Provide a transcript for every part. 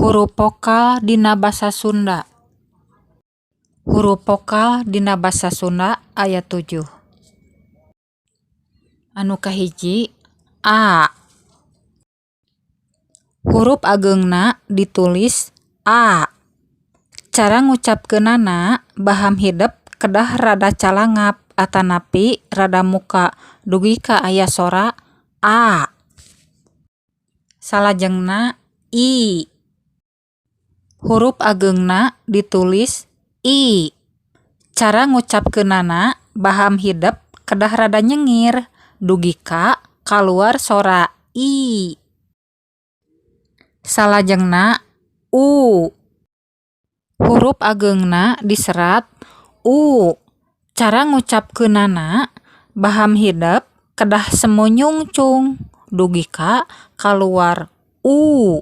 Huruf vokal dina basa Sunda. Huruf vokal dina basa Sunda aya 7. Anu kahiji A. Huruf ageungna ditulis A. Cara ngucapkeunana baham hidep kedah rada calangap atanapi rada muka dugi ka aya sora A. Salajengna I. Huruf ageungna ditulis I. Cara ngucapkeunana baham hidep kedah rada nyengir dugi ka kaluar sora I. Salajengna U. Huruf ageungna diserat U. Cara ngucapkeunana baham hidep kedah semu nyungcung dugi ka kaluar U.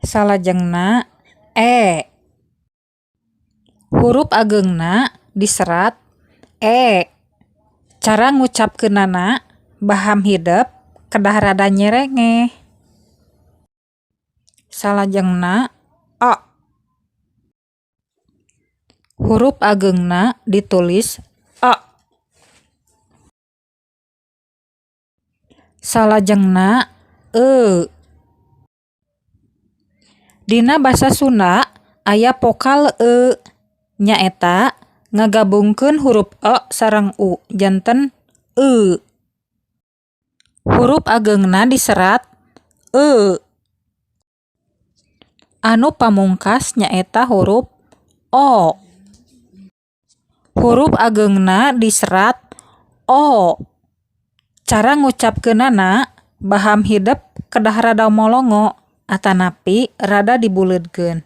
Salajengna E. Huruf ageungna diserat E. Cara ngucapkeunana baham hidep kedah rada nyerengeh. Salajengna A. Huruf ageungna ditulis A. Salajengna E. Dina basa Sunda aya vokal E nyaeta ngagabungkeun huruf E sareng U janten E. Huruf ageungna diserat E. Anu pamungkas nyaeta huruf O. Huruf ageungna diserat O. Cara ngucapkeunana baham hidep kedah rada molongo atanapi rada dibuleudkeun.